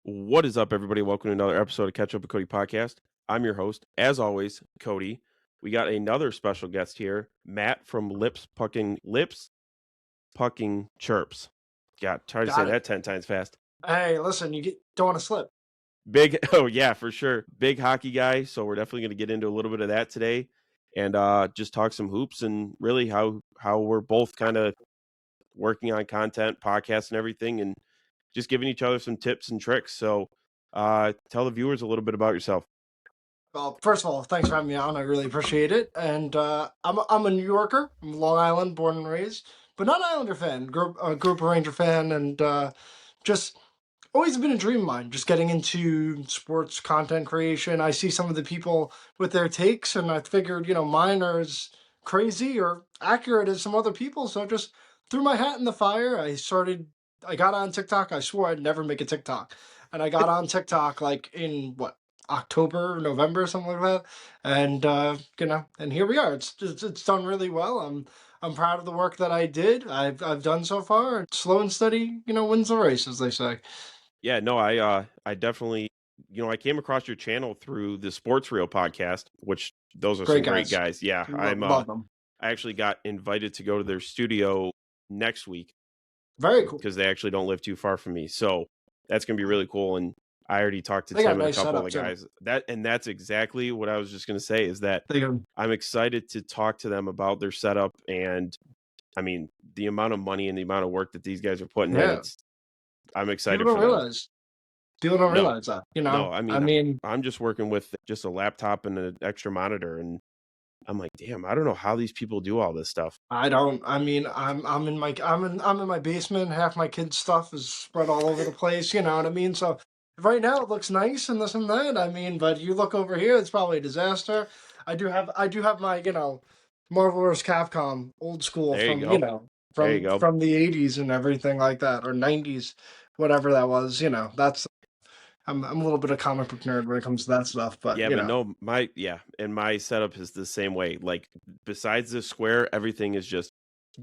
What is up, everybody? Welcome to another episode of Catch Up with Cody Podcast. I'm your host, as always, Cody. We got another special guest here, Matt from Lips Pucking Chirps. God, try to say that 10 times fast. Hey, listen, don't want to slip. Big, oh yeah, for sure. Big hockey guy. So we're definitely going to get into a little bit of that today, and just talk some hoops and really how we're both kind of working on content, podcasts, and everything, and just giving each other some tips and tricks. So tell the viewers a little bit about yourself. Well, first of all, thanks for having me on. I really appreciate it. And I'm a New Yorker. I'm Long Island, born and raised, but not an Islander fan. Grew up a Ranger fan, and just always been a dream of mine. Just getting into sports content creation. I see some of the people with their takes, and I figured, mine are as crazy or accurate as some other people. So I just threw my hat in the fire. I got on TikTok. I swore I'd never make a TikTok. And I got on TikTok like in October, November, something like that. And and here we are. It's done really well. I'm proud of the work that I did. I've done so far. Slow and steady, wins the race, as they say. Yeah, no, I definitely, I came across your channel through the Sports Reel podcast, which those are some great guys. Yeah, Love them. I actually got invited to go to their studio next week. Very cool. Because they actually don't live too far from me. So that's going to be really cool. And I already talked to Tim and a couple of the guys. That's exactly what I was just going to say, is that I'm excited to talk to them about their setup. And I mean, the amount of money and the amount of work that these guys are putting in, I'm excited People for don't them. realize. People don't realize that, No, I mean, I'm just working with just a laptop and an extra monitor, and I'm like, damn, I don't know how these people do all this stuff. I don't. I mean, I'm in my basement. Half my kids' stuff is spread all over the place. You know what I mean? So right now it looks nice and this and that. I mean, but you look over here, it's probably a disaster. I do have my Marvel vs. Capcom old school from the 80s and everything like that, or 90s, whatever that was. That's. I'm a little bit of comic book nerd when it comes to that stuff, but and my setup is the same way. Like, besides the square, everything is just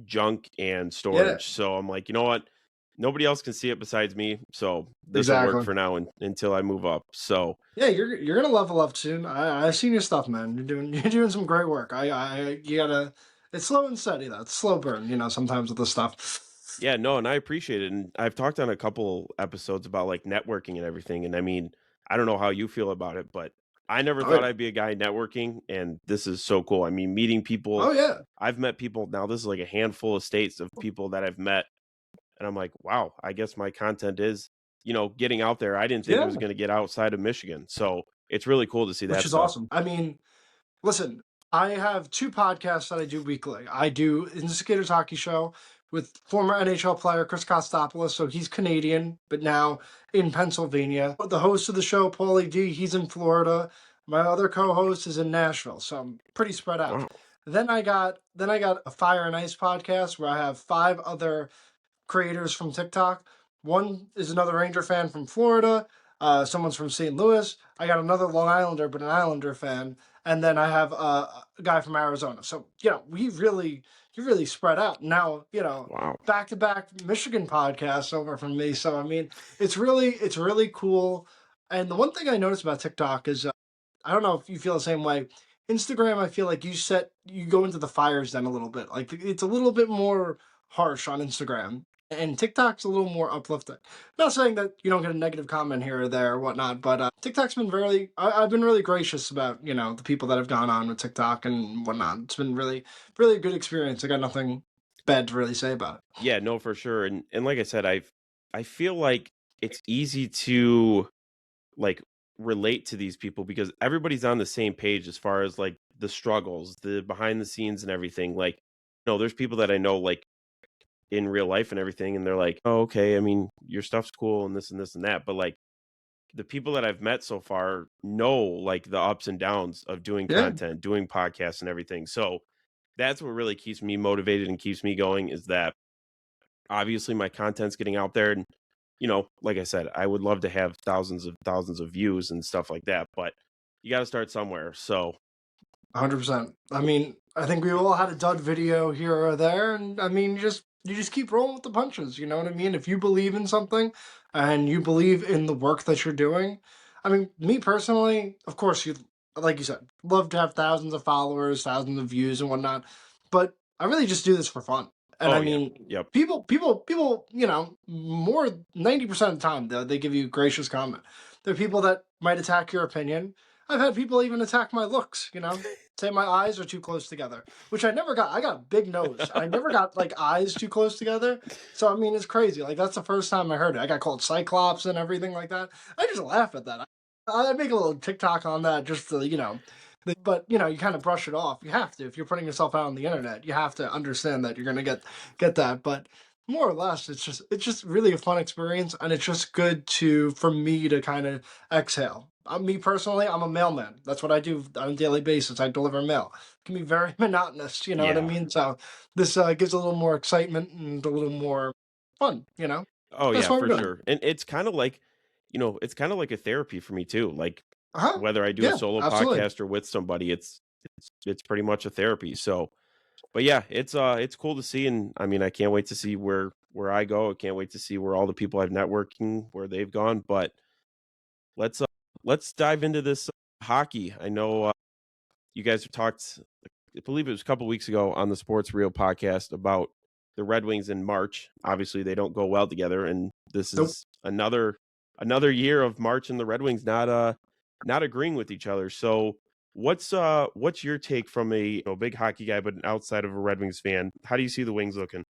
junk and storage. Yeah. So I'm like, you know what? Nobody else can see it besides me, so this will work for now until I move up. So yeah, you're gonna level up soon. I've seen your stuff, man. You're doing some great work. You gotta. It's slow and steady though. It's slow burn, sometimes with the stuff. Yeah, no, and I appreciate it. And I've talked on a couple episodes about like networking and everything. And I mean, I don't know how you feel about it, but I never thought I'd be a guy networking, and this is so cool. I mean, meeting people. Oh yeah. I've met people now. This is like a handful of states of people that I've met, and I'm like, wow, I guess my content is, getting out there. I didn't think it was going to get outside of Michigan. So it's really cool to see that. Which is awesome. I mean, listen, I have 2 podcasts that I do weekly. I do Instigators Hockey Show with former NHL player Chris Kostopoulos. So he's Canadian, but now in Pennsylvania. The host of the show, Paulie D, he's in Florida. My other co-host is in Nashville, so I'm pretty spread out. Wow. Then I got a Fire and Ice podcast where I have 5 other creators from TikTok. One is another Ranger fan from Florida. Someone's from St. Louis. I got another Long Islander, but an Islander fan. And then I have a guy from Arizona. So, you really spread out. Now, wow. Back-to-back Michigan podcasts over from me. So, I mean, it's really cool. And the one thing I noticed about TikTok is, I don't know if you feel the same way. Instagram, I feel like you go into the fires then a little bit. Like, it's a little bit more harsh on Instagram. And TikTok's a little more uplifting. Not saying that you don't get a negative comment here or there or whatnot, but TikTok's been I've been really gracious about, the people that have gone on with TikTok and whatnot. It's been really, really a good experience. I got nothing bad to really say about it. Yeah, no, for sure. And like I said, I feel like it's easy to like relate to these people because everybody's on the same page as far as like the struggles, the behind the scenes and everything. Like, there's people that I know like in real life and everything, and they're like, oh, okay, I mean, your stuff's cool and this and this and that, but like the people that I've met so far know like the ups and downs of doing content, doing podcasts and everything. So that's what really keeps me motivated and keeps me going, is that obviously my content's getting out there, and like I said, I would love to have thousands of views and stuff like that, but you got to start somewhere. So 100%. I mean, I think we all had a dud video here or there, and I mean, you just you just keep rolling with the punches. You know what I mean? If you believe in something and you believe in the work that you're doing, I mean, me personally, of course, you like you said, love to have thousands of followers, thousands of views and whatnot, but I really just do this for fun. And I Oh, yeah. mean, Yep. people, more 90% of the time they give you gracious comment. There are people that might attack your opinion. I've had people even attack my looks. Say my eyes are too close together, which I never got. I got a big nose. I never got like eyes too close together. So I mean, it's crazy. Like that's the first time I heard it. I got called Cyclops and everything like that. I just laugh at that. I make a little TikTok on that just to but you kind of brush it off. You have to if you're putting yourself out on the internet. You have to understand that you're gonna get that. But more or less, it's just really a fun experience, and it's just good to for me to kind of exhale. Me personally, I'm a mailman. That's what I do on a daily basis. I deliver mail. It can be very monotonous, you know what I Yeah. mean? So this gives a little more excitement and a little more fun. Oh, That's yeah, why we're for doing it. sure. And it's kind of like, it's kind of like a therapy for me too. Like Uh-huh. whether I do a Yeah, solo absolutely. podcast or with somebody, it's pretty much a therapy. So, but yeah, it's cool to see, and I mean, I can't wait to see where I go. I can't wait to see where all the people I've networking where they've gone. But let's uh, let's dive into this hockey. I know you guys have talked. I believe it was a couple weeks ago on the Sports Real podcast about the Red Wings in March. Obviously, they don't go well together, and this Nope. is another year of March and the Red Wings not agreeing with each other. So, what's your take from a big hockey guy, but outside of a Red Wings fan? How do you see the Wings looking?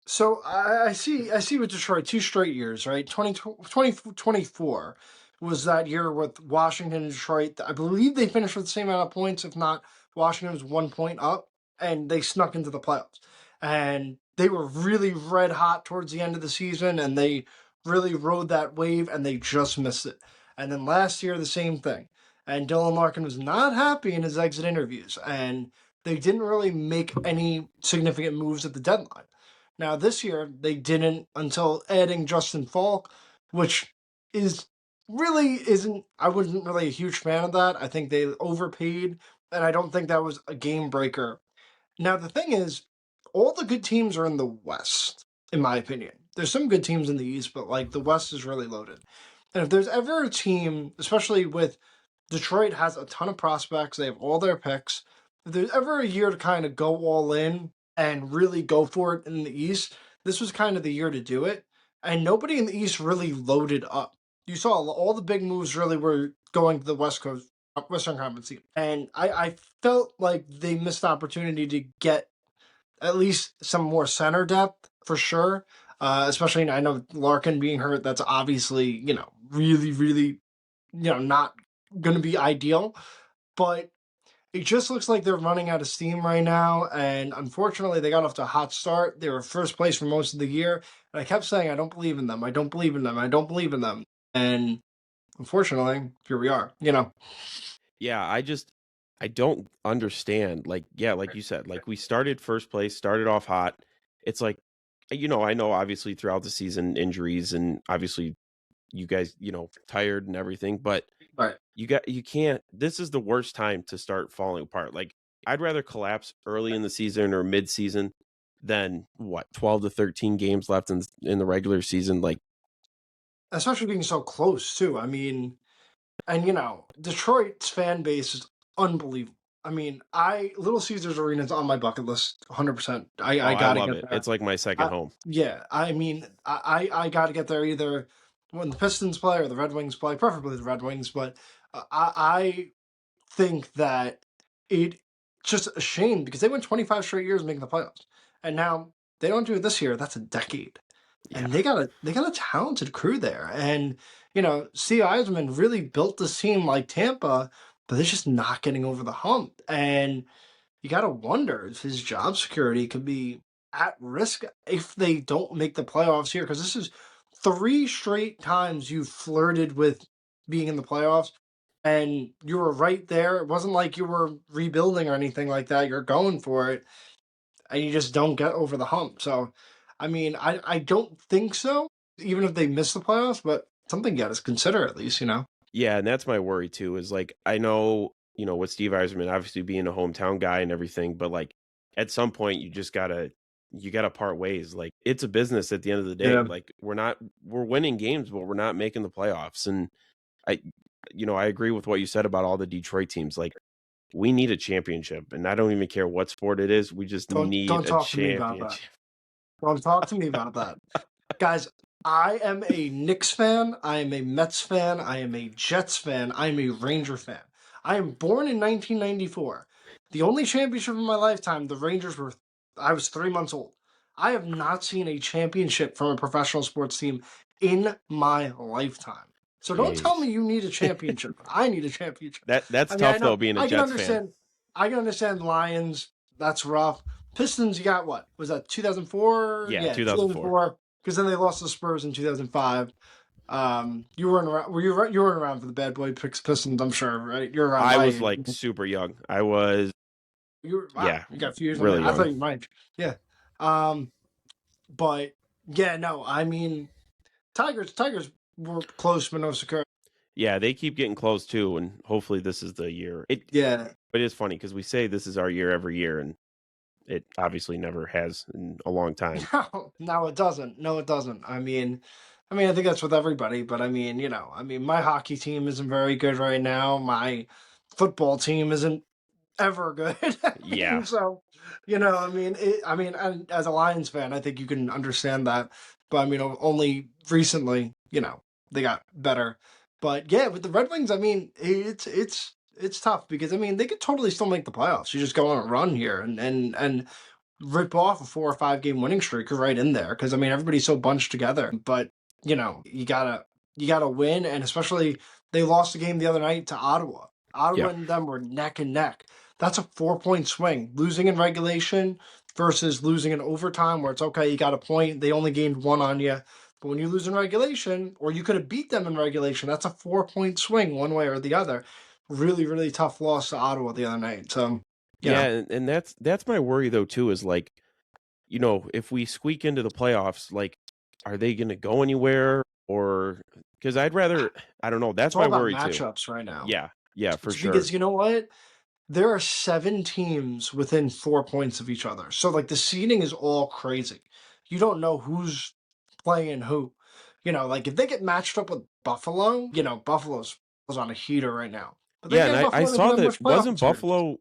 So I see with Detroit 2 straight years, right? 2024 was that year with Washington and Detroit. I believe they finished with the same amount of points, if not Washington was 1 point up, and they snuck into the playoffs. And they were really red hot towards the end of the season, and they really rode that wave, and they just missed it. And then last year, the same thing. And Dylan Larkin was not happy in his exit interviews, and they didn't really make any significant moves at the deadline. Now this year they didn't until adding Justin Falk, which is really isn't I wasn't really a huge fan of that. I think they overpaid, and I don't think that was a game breaker. Now the thing is, all the good teams are in the West, in my opinion. There's some good teams in the East, but like the West is really loaded. And if there's ever a team, especially with Detroit has a ton of prospects, they have all their picks. If there's ever a year to kind of go all in and really go for it in the East, this was kind of the year to do it. And nobody in the East really loaded up. You saw all the big moves really were going to the West Coast, Western Conference team. And I felt like they missed the opportunity to get at least some more center depth for sure. Especially, I know Larkin being hurt, that's obviously, really, really, not going to be ideal. But it just looks like they're running out of steam right now. And unfortunately, they got off to a hot start. They were first place for most of the year. And I kept saying, I don't believe in them. I don't believe in them. I don't believe in them. And unfortunately, here we are. Yeah, I don't understand. Like, yeah, like you said, like we started first place, started off hot. It's like, I know obviously throughout the season injuries and obviously you guys, tired and everything, but Right. you can't this is the worst time to start falling apart. Like I'd rather collapse early in the season or mid-season than what, 12 to 13 games left in the regular season. Like, Especially being so close, too. I mean, and Detroit's fan base is unbelievable. I mean, Little Caesars Arena is on my bucket list, 100%. oh, I I got to love get it. there. It's like my second home. Yeah, I mean, I got to get there either when the Pistons play or the Red Wings play, preferably the Red Wings. But I think that it's just a shame because they went 25 straight years making the playoffs, and now they don't do it this year. That's a decade, Yeah. and they got a talented crew there, and Steve Eisman really built this team like Tampa, but they're just not getting over the hump, and you got to wonder if his job security could be at risk if they don't make the playoffs here. Because this is 3 straight times you flirted with being in the playoffs, and you were right there. It wasn't like you were rebuilding or anything like that. You're going for it, and you just don't get over the hump. So, I mean, I don't think so. Even if they miss the playoffs, but something you got to consider at least. Yeah, and that's my worry too, is like I know, with Steve Eisman obviously being a hometown guy and everything, but like at some point you just gotta you got to part ways. Like it's a business at the end of the day. Yeah. Like we're winning games, but we're not making the playoffs. And I, I agree with what you said about all the Detroit teams. Like we need a championship, and I don't even care what sport it is. We just Don't need a talk to me about that. championship. Don't talk to me about that. Guys, I am a Knicks fan. I am a Mets fan. I am a Jets fan. I am a Ranger fan. I am born in 1994. The only championship in my lifetime, the Rangers were, I was 3 months old. I have not seen a championship from a professional sports team in my lifetime. So don't tell me Jeez. you need a championship. I need a championship. That's I mean, I tough though, know being a I can Jets fan. understand. I can understand Lions. That's rough. Pistons, you got what? Was that 2004? Yeah, Yeah, 2004. 2004. Because then they lost to the Spurs in 2005. You weren't around. You weren't around for the bad boy Pistons? I'm sure, right? You're around I my was age. like super young. I was, Wow. yeah, You got a few years on really me. I thought young. you might. Yeah. But yeah, no. I mean, Tigers were close, but no secure. Yeah, they keep getting close too, and hopefully this is the year. Yeah. But it's funny because we say this is our year every year, and it obviously never has in a long time. No, it doesn't. No, it doesn't. I think that's with everybody, but my hockey team isn't very good right now. My football team isn't ever good. Yeah, So, and as a Lions fan, I think you can understand that. But only recently, they got better. But yeah, with the Red Wings, it's tough because they could totally still make the playoffs. You just go on a run here and rip off a 4 or 5 game winning streak right in there because everybody's so bunched together. But you gotta win, and especially they lost the game the other night to Ottawa. Ottawa yeah, and them were neck and neck. That's a 4 point swing. Losing in regulation versus losing in overtime, where it's okay, you got a point. They only gained one on you. But when you lose in regulation, or you could have beat them in regulation, that's a 4 point swing one way or the other. Really, really tough loss to Ottawa the other night. So, yeah, and that's my worry though too. Is like, if we squeak into the playoffs, like, are they going to go anywhere? Or because I don't know. it's That's all my about worry too. matchups right now. Yeah, for It's sure. because you know what? There are 7 teams within 4 points of each other. So like the seeding is all crazy. You don't know who's playing who. Like if they get matched up with Buffalo, Buffalo's on a heater right now. But then Yeah, and again, I Buffalo doesn't saw have that much playoff wasn't experience. Buffalo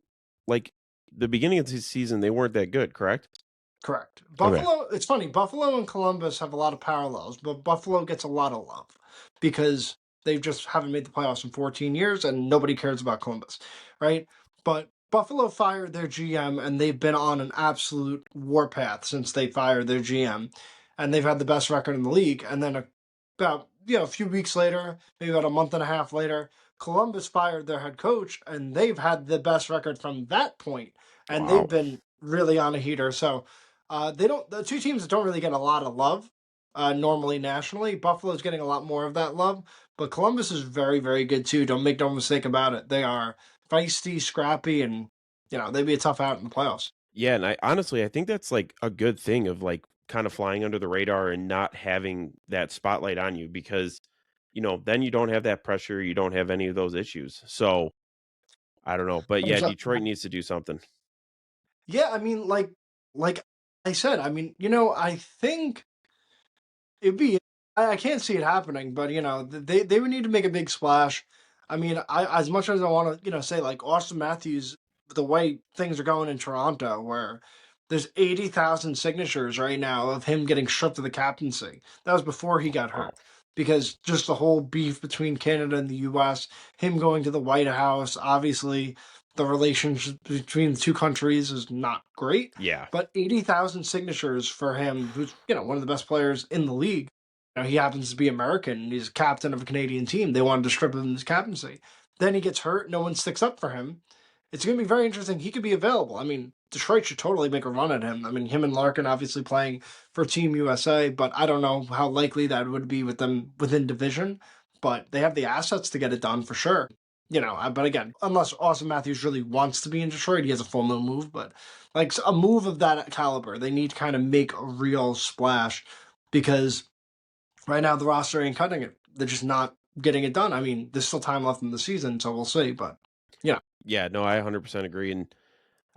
like the beginning of the season they weren't that good, correct? Correct. Okay. Buffalo, it's funny. Buffalo and Columbus have a lot of parallels, but Buffalo gets a lot of love because they just haven't made the playoffs in 14 years and nobody cares about Columbus, right? But Buffalo fired their GM and they've been on an absolute warpath since they fired their GM, and they've had the best record in the league. And then about a few weeks later, maybe about a month and a half later, Columbus fired their head coach and they've had the best record from that point, and they've Wow. been really on a heater. So they don't. The two teams that don't really get a lot of love normally nationally. Buffalo's getting a lot more of that love, but Columbus is very, very good too. Don't make no mistake about it. They are feisty, scrappy, and they'd be a tough out in the playoffs. Yeah, and I think that's like a good thing of like kind of flying under the radar and not having that spotlight on you because then you don't have that pressure, you don't have any of those issues. So, I don't know, but yeah, Detroit needs to do something. Yeah, like I said, I think it'd be. I can't see it happening, but they would need to make a big splash. As much as I want to say like Austin Matthews, the way things are going in Toronto, where there's 80,000 signatures right now of him getting stripped of the captaincy. That was before he got Wow. hurt, because just the whole beef between Canada and the U.S., him going to the White House, obviously the relationship between the two countries is not great. Yeah. But 80,000 signatures for him, who's one of the best players in the league. He happens to be American. He's captain of a Canadian team. They wanted to strip him of his captaincy. Then he gets hurt. No one sticks up for him. It's going to be very interesting. He could be available. Detroit should totally make a run at him. Him and Larkin obviously playing for Team USA, but I don't know how likely that would be with them within division. But they have the assets to get it done for sure. But again, unless Austin Matthews really wants to be in Detroit, he has a full no move. But like a move of that caliber, they need to kind of make a real splash, because right now the roster ain't cutting it. They're just not getting it done. There's still time left in the season, so we'll see. But Yeah, no, I 100% agree, and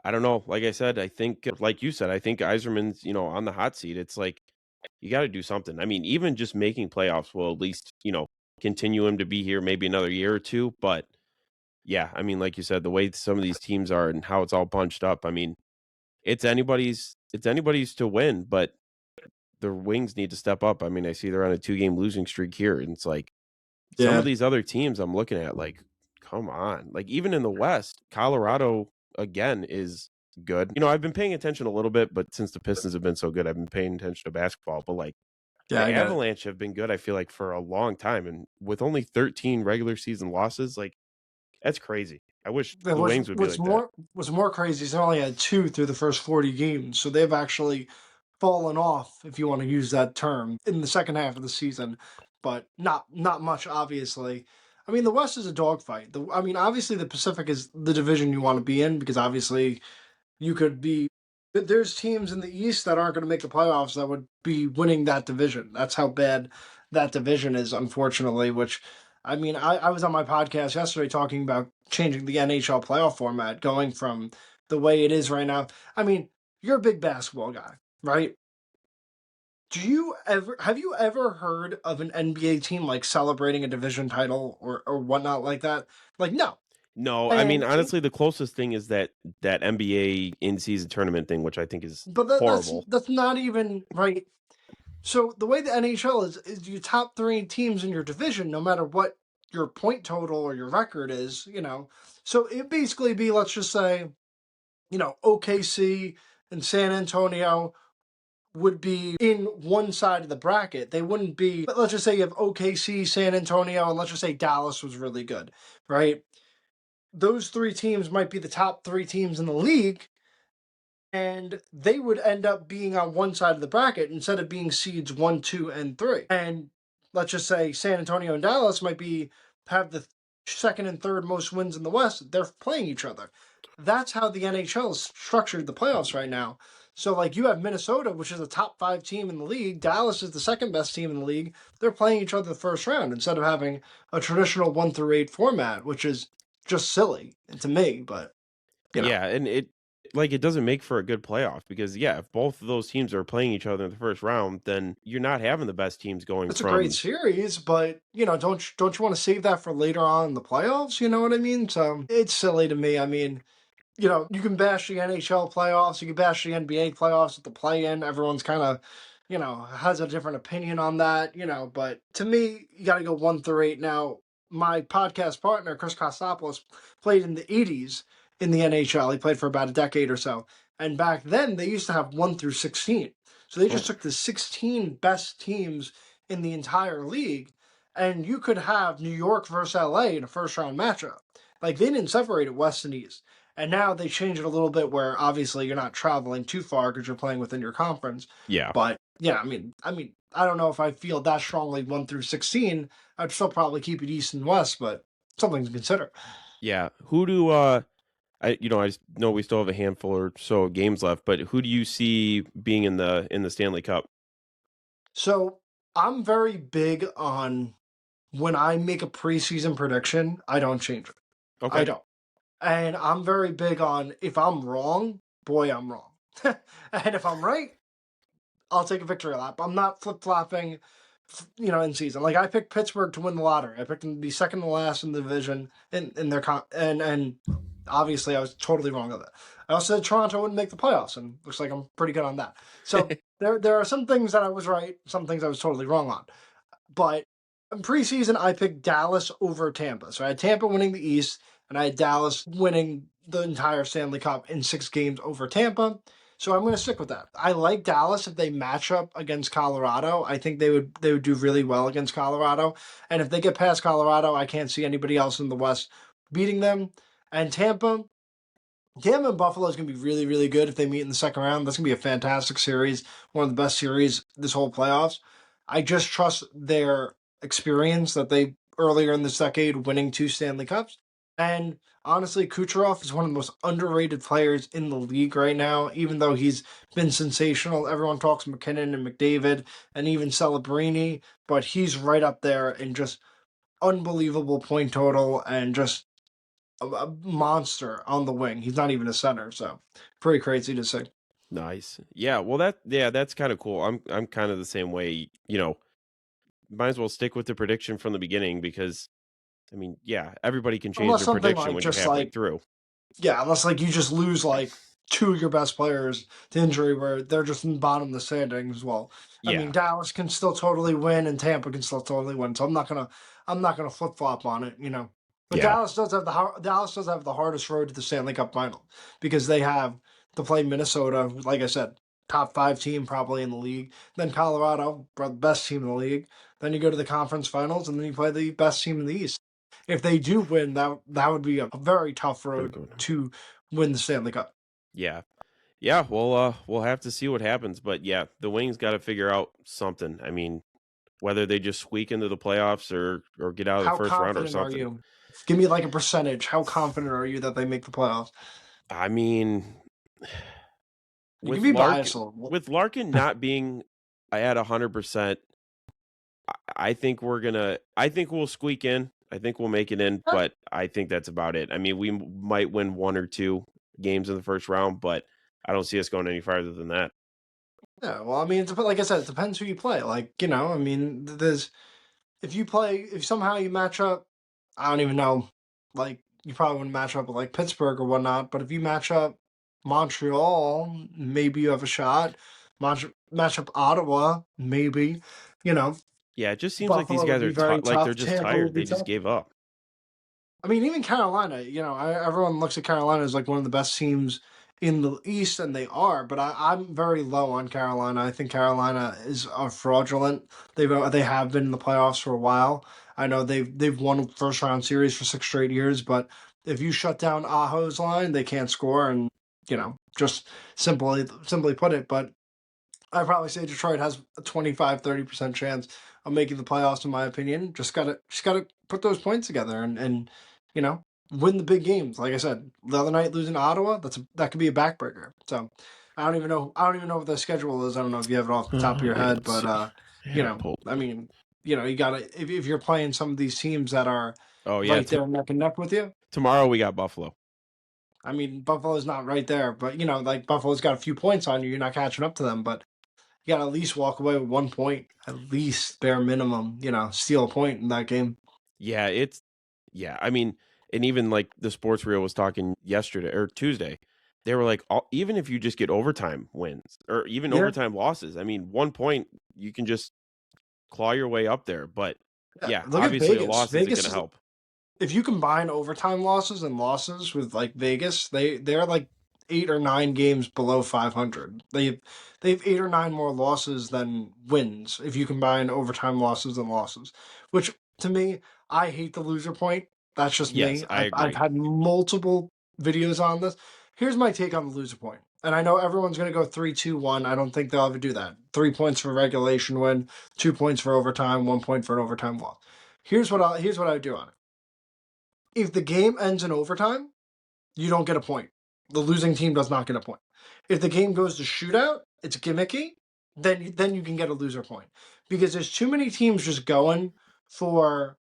I don't know. Like I said, I think, like you said, I think Yzerman's, on the hot seat. It's like you got to do something. I mean, even just making playoffs will at least, continue him to be here maybe another year or two. But yeah, I mean, like you said, the way some of these teams are and how it's all bunched up. I mean, it's anybody's to win, but the Wings need to step up. I mean, I see they're on a 2-game losing streak here, and it's like some of Yeah. these other teams I'm looking at, like, come on. Like, even in the West, Colorado, again, is good. I've been paying attention a little bit, but since the Pistons have been so good, I've been paying attention to basketball. But, like, Yeah, the I get it. Avalanche have been good, I feel like, for a long time. And with only 13 regular season losses, like, that's crazy. I wish And the What's Wings would be what's like that. more what's more crazy is they only had two through the first 40 games, so they've actually fallen off, if you want to use that term, in the second half of the season, but not much, obviously. I mean, the West is a dogfight. I mean, obviously the Pacific is the division you want to be in because obviously you could be. There's teams in the East that aren't going to make the playoffs that would be winning that division. That's how bad that division is, unfortunately. Which, I mean, I was on my podcast yesterday talking about changing the NHL playoff format, going from the way it is right now. I mean, you're a big basketball guy, right? Have you ever heard of an NBA team like celebrating a division title or whatnot like that? Like, no. No, I mean, And honestly, the closest thing is that NBA in-season tournament thing, which I think is but horrible. that's not even right. So the way the NHL is your top three teams in your division, no matter what your point total or your record is, So it basically be, let's just say, OKC and San Antonio would be in one side of the bracket. They wouldn't be, but let's just say you have OKC, San Antonio, and let's just say Dallas was really good, right? Those three teams might be the top three teams in the league, and they would end up being on one side of the bracket instead of being seeds 1, 2, and 3. And let's just say San Antonio and Dallas might have the second and third most wins in the West. They're playing each other. That's how the NHL is structured the playoffs right now. So, like, you have Minnesota, which is a top 5 team in the league. Dallas is the second best team in the league. They're playing each other the first round instead of having a traditional 1 through 8 format, which is just silly to me. But Yeah, and it doesn't make for a good playoff because yeah, if both of those teams are playing each other in the first round, then you're not having the best teams going it's a great from. series, but don't you want to save that for later on in the playoffs? You know what I mean? So it's silly to me. I mean, you can bash the NHL playoffs, you can bash the NBA playoffs at the play-in. Everyone's kind of, has a different opinion on that. But to me, you got to go 1 through 8. Now, my podcast partner Chris Kostopoulos played in the '80s in the NHL. He played for about a decade or so, and back then they used to have 1 through 16. So they Oh, just took the 16 best teams in the entire league, and you could have New York versus LA in a first round matchup. Like, they didn't separate it West and East. And now they change it a little bit where obviously you're not traveling too far because you're playing within your conference. yeah, But yeah, I mean, I don't know if I feel that strongly 1 through 16. I'd still probably keep it East and West, but something to consider. yeah. Who do I just know we still have a handful or so of games left, but who do you see being in the Stanley Cup? So I'm very big on when I make a preseason prediction, I don't change it. I Okay. don't. And I'm very big on if I'm wrong, boy, I'm wrong. And if I'm right, I'll take a victory lap. I'm not flip flopping, in season. Like, I picked Pittsburgh to win the lottery. I picked them to be second to last in the division in their and obviously I was totally wrong on that. I also said Toronto wouldn't make the playoffs, and looks like I'm pretty good on that. So there are some things that I was right, some things I was totally wrong on. But in preseason, I picked Dallas over Tampa. So I had Tampa winning the East, and I had Dallas winning the entire Stanley Cup in 6 games over Tampa. So I'm going to stick with that. I like Dallas if they match up against Colorado. I think they would do really well against Colorado. And if they get past Colorado, I can't see anybody else in the West beating them. And Tampa and Buffalo is going to be really, really good if they meet in the second round. That's going to be a fantastic series, one of the best series this whole playoffs. I just trust their experience that they earlier in this decade winning 2 Stanley Cups. And honestly, Kucherov is one of the most underrated players in the league right now, even though he's been sensational. Everyone talks McKinnon and McDavid and even Celebrini, but he's right up there in just unbelievable point total and just a monster on the wing. He's not even a center, so pretty crazy to see. Nice. Yeah, well that's kind of cool. I'm kind of the same way, might as well stick with the prediction from the beginning because I mean, yeah, everybody can change Unless their something prediction like when you're just halfway like through. yeah, unless like you just lose like two of your best players to injury where they're just in the bottom of the standings. Well, I mean Yeah. Dallas can still totally win and Tampa can still totally win. So I'm not gonna flip flop on it, you know. But Yeah. Dallas does have the hardest road to the Stanley Cup final because they have to play Minnesota, like I said, top 5 team probably in the league. Then Colorado, the best team in the league. Then you go to the conference finals and then you play the best team in the East. If they do win, that would be a very tough Pretty road good. to win the Stanley Cup. Yeah. Yeah, well we'll have to see what happens, but yeah, the Wings got to figure out something. I mean, whether they just squeak into the playoffs or get out of the How first round or confident are something. you? Give me like a percentage. How confident are you that they make the playoffs? I mean, You can with be Larkin biased a little. with Larkin not being at 100%, I think we'll squeak in. I think we'll make it in, but I think that's about it. I mean, we might win 1 or 2 games in the first round, but I don't see us going any farther than that. Yeah, well, I mean, like I said, it depends who you play. Like, I mean, there's if somehow you match up, I don't even know, like you probably wouldn't match up with like Pittsburgh or whatnot, but if you match up Montreal, maybe you have a shot. Match up Ottawa, maybe, you know. Yeah, it just seems like these Buffalo would guys be are very like they're tough. just Tampa would tired. be They just tough. gave up. I mean, even Carolina, everyone looks at Carolina as like one of the best teams in the East, and they are. But I'm very low on Carolina. I think Carolina is fraudulent. They have been in the playoffs for a while. I know they've won a first round series for 6 straight years, but if you shut down Aho's line, they can't score, and just simply put it. But I'd probably say Detroit has a 25-30% chance of making the playoffs, in my opinion. Just gotta put those points together and you know win the big games. Like I said, the other night losing to Ottawa, that could be a backbreaker. So I don't even know what the schedule is. I don't know if you have it off the top of your Yeah, head, let's but see. Yeah, pulled. I mean, you gotta if you're playing some of these teams that are Oh yeah, right there neck and neck with you. tomorrow we got Buffalo. I mean, Buffalo's not right there, but like Buffalo's got a few points on you. You're not catching up to them, but you got to at least walk away with 1 point, at least bare minimum. Steal a point in that game. Yeah, I mean, and even like the sports reel was talking yesterday or Tuesday, they were like, even if you just get overtime wins or even Yeah, overtime losses, I mean, 1 point you can just claw your way up there. But yeah. yeah, Look at obviously a Vegas. loss isn't going Vegas to is help. if you combine overtime losses and losses with like Vegas, they're like 8 or 9 games below 500. They have 8 or 9 more losses than wins if you combine overtime losses and losses. Which to me, I hate the loser point. That's just Yes, me. I I've agree. had multiple videos on this. Here's my take on the loser point. And I know everyone's gonna go 3-2-1. I don't think they'll ever do that. 3 points for regulation win, 2 points for overtime, 1 point for an overtime loss. Here's what I would do on it. If the game ends in overtime, you don't get a point. The losing team does not get a point. If the game goes to shootout, it's gimmicky. Then you can get a loser point because there's too many teams just going for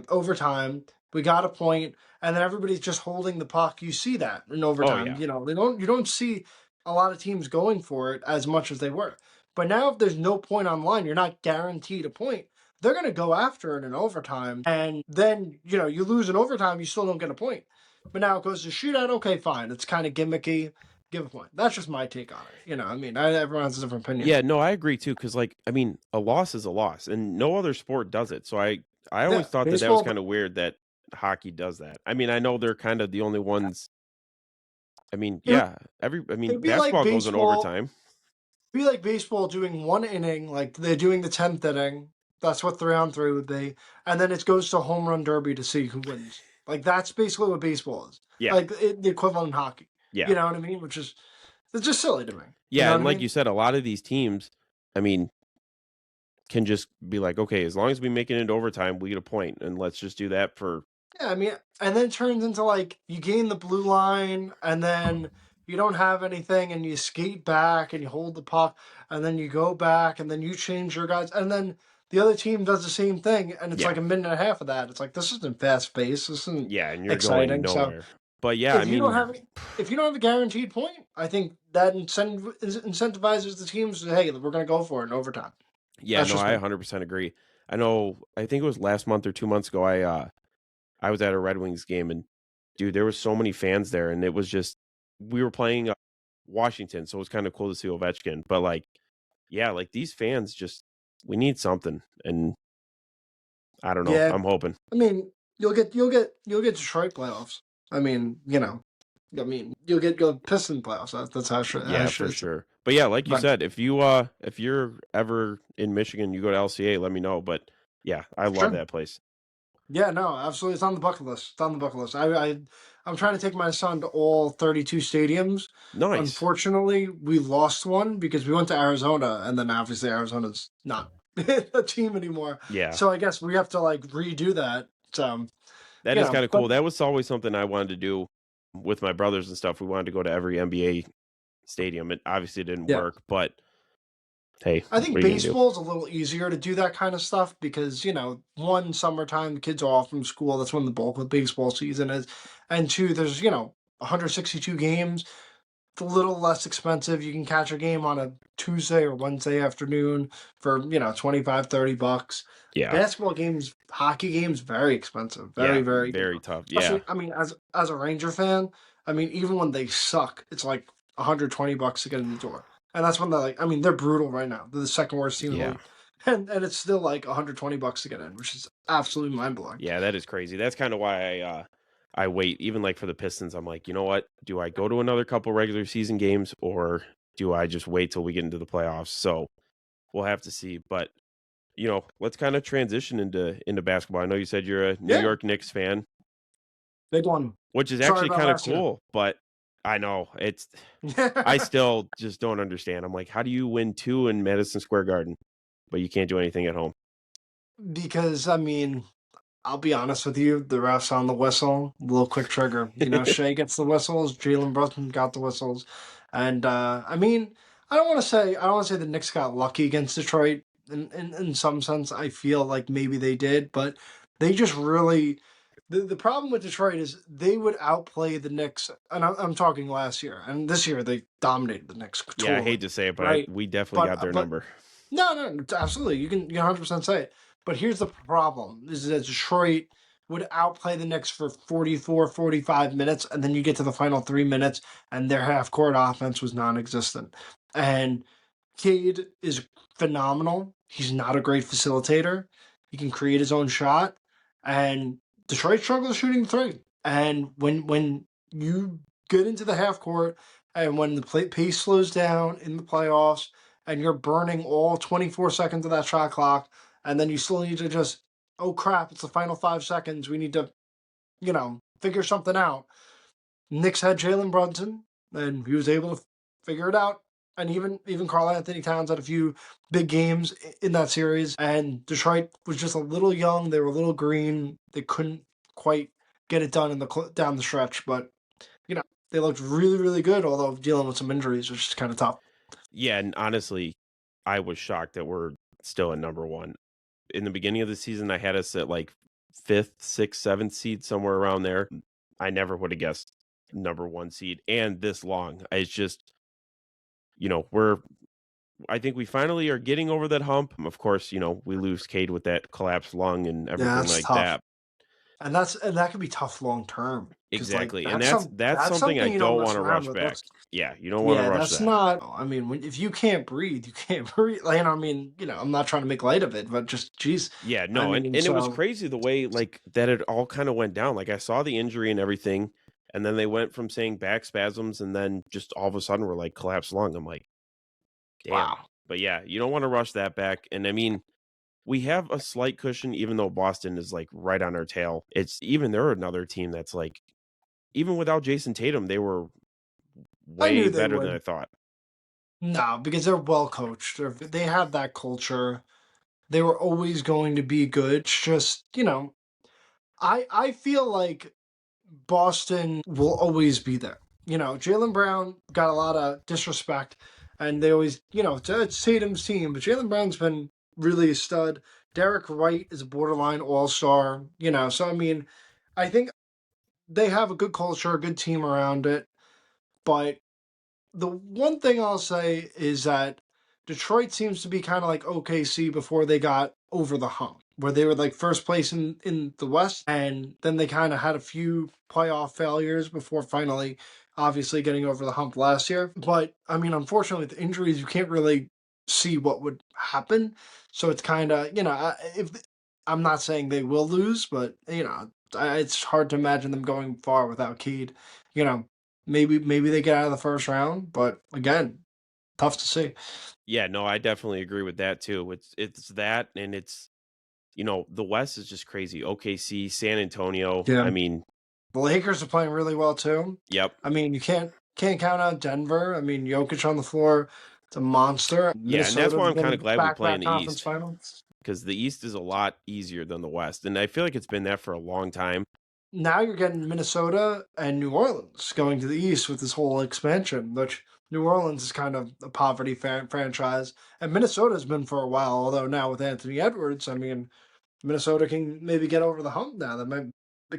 overtime. We got a point, and then everybody's just holding the puck. You see that in Oh overtime. yeah. You don't see a lot of teams going for it as much as they were. But now, if there's no point on line, you're not guaranteed a point. They're going to go after it in overtime, and then you lose in overtime, you still don't get a point. But now it goes to shootout. Okay, fine. It's kind of gimmicky. Give a point. That's just my take on it. I mean, everyone has a different opinion. Yeah, no, I agree too. Cause like, I mean, a loss is a loss and no other sport does it. So I Yeah, always thought that was baseball. kind of weird that hockey does that. I mean, I know they're kind of the only ones. I mean, It would, yeah, I mean, it'd be like basketball goes in baseball. overtime. Be like baseball doing 1 inning, like they're doing the 10th inning. That's what 3-on-3 would be, and then it goes to home run derby to see who wins. Like that's basically what baseball is. Yeah. Like the equivalent in hockey. Yeah. You know what I mean? Which is it's just silly to me. You Yeah. know what And I like mean? you said, a lot of these teams, I mean, can just be like, okay, as long as we make it into overtime, we get a point, and let's just do that for. Yeah, I mean, and then it turns into like you gain the blue line, and then you don't have anything, and you skate back, and you hold the puck, and then you go back, and then you change your guys, and then the other team does the same thing, and it's Yeah. like a minute and a half of that. It's like, this isn't fast paced. This isn't Yeah, and you're going exciting. So nowhere. But yeah, I if you don't mean, have if you don't have a guaranteed point, I think that incentivizes the teams to, hey, we're going to go for it in overtime. yeah, That's no, just I me. 100% agree. I think it was last month or 2 months ago, I was at a Red Wings game, and dude, there was so many fans there, and it was just we were playing Washington, so it was kind of cool to see Ovechkin. But like, yeah, like these fans just we need something, and I don't know. Yeah, I'm hoping. I mean, you'll get Detroit playoffs. I mean, you'll get Piston playoffs. That's how I Yeah, for should say. sure. But yeah, like you But said, if you're ever in Michigan, you go to LCA, let me know. But yeah, I love sure. that place. Yeah, no, absolutely. It's on the bucket list. It's on the bucket list. I'm trying to take my son to all 32 stadiums. Nice. Unfortunately, we lost one because we went to Arizona, and then obviously Arizona's not a team anymore. Yeah. So I guess we have to like redo that. So That is kind of but cool. That was always something I wanted to do with my brothers and stuff. We wanted to go to every NBA stadium. It obviously didn't yeah. work, but hey, I what think are you gonna do? baseball's a little easier to do that kind of stuff because, one, summertime, the kids are off from school. That's when the bulk of baseball season is. And two, there's, 162 games. It's a little less expensive. You can catch a game on a Tuesday or Wednesday afternoon for, 25, $30. Yeah. Basketball games, hockey games, very expensive. Very, Yeah. very, Very tough. Yeah. especially, I mean, as a Ranger fan, I mean, even when they suck, it's like $120 to get in the door. And that's when they're like, I mean, they're brutal right now. They're the second worst team in the Yeah. league. And it's still like $120 to get in, which is absolutely mind blowing. Yeah, that is crazy. That's kind of why I wait. Even like for the Pistons, I'm like, you know what? Do I go to another couple regular season games or do I just wait till we get into the playoffs? So we'll have to see. But let's kind of transition into basketball. I know you said you're a New Yeah, York Knicks fan, big one. which is Sorry actually about kind of last year. cool, but I know I still just don't understand. I'm like, how do you win two in Madison Square Garden, but you can't do anything at home? Because, I mean, I'll be honest with you, the refs on the whistle, little quick trigger. Shea gets the whistles, Jalen Brunson got the whistles. And I mean, I don't want to say the Knicks got lucky against Detroit. In some sense, I feel like maybe they did, but they just really the problem with Detroit is they would outplay the Knicks, and I'm talking last year, and this year they dominated the Knicks Yeah, I totally, hate to say it, but right? we definitely got But their but number. no, absolutely. You can 100% say it. But here's the problem is that Detroit would outplay the Knicks for 44, 45 minutes, and then you get to the final 3 minutes, and their half court offense was non existent. And Cade is phenomenal. He's not a great facilitator. He can create his own shot. And Detroit struggles shooting three. And when you get into the half court and when the pace slows down in the playoffs, and you're burning all 24 seconds of that shot clock, and then you still need to just, oh crap, it's the final 5 seconds. We need to, figure something out. Knicks had Jalen Brunson, and he was able to figure it out. And even Karl Anthony Towns had a few big games in that series. And Detroit was just a little young. They were a little green. They couldn't quite get it done down the stretch. But they looked really, really good, although dealing with some injuries, which is kind of tough. Yeah, and honestly, I was shocked that we're still at number one. In the beginning of the season, I had us at like fifth, sixth, seventh seed, somewhere around there. I never would have guessed number one seed and this long. It's just, we're I think we finally are getting over that hump. Of course, we lose Cade with that collapsed lung and Yeah, everything that's like tough. that. And that could be tough long term because like Exactly. And that's that's that's something I something you don't don't mess want to around rush with. back. That's Yeah, you don't want to yeah, rush that's that. not. I mean, if you can't breathe, you can't breathe. Like, I mean, I'm not trying to make light of it, but just geez, Yeah, I no, and, mean, and it was so crazy the way like that it all kind of went down. Like I saw the injury and everything, and then they went from saying back spasms and then just all of a sudden we're like collapsed lung. I'm like, damn. wow. But yeah, you don't want to rush that back. And I mean, we have a slight cushion, even though Boston is like right on our tail. It's even they're another team that's like, even without Jason Tatum, they were I way knew they better than would. I thought. No, because they're well coached. They have that culture. They were always going to be good. It's just I feel like Boston will always be there. Jalen Brown got a lot of disrespect, and they always, it's Tatum's team, but Jalen Brown's been really a stud. Derek White is a borderline all-star, so I mean, I think they have a good culture, a good team around it, but the one thing I'll say is that Detroit seems to be kind of like OKC before they got over the hump, where they were like first place in the West, and then they kind of had a few playoff failures before finally, obviously, getting over the hump last year. But I mean, unfortunately, with injuries, you can't really see what would happen. So it's kind of, if I'm not saying they will lose, but it's hard to imagine them going far without Cade. You know, maybe they get out of the first round, but again, tough to see. Yeah, no, I definitely agree with that too. It's that, and it's the West is just crazy. OKC, San Antonio. Yeah. I mean, The Lakers are playing really well too. yep. I mean, you can't count out Denver. I mean, Jokic on the floor, it's a monster. Yeah, and that's why Minnesota's I'm kind of been glad we play in back-to-back the conference East, finals. because the East is a lot easier than the West, and I feel like it's been that for a long time. Now you're getting Minnesota and New Orleans going to the East with this whole expansion, which New Orleans is kind of a poverty franchise, and Minnesota's been for a while. Although now with Anthony Edwards, I mean, Minnesota can maybe get over the hump now. They might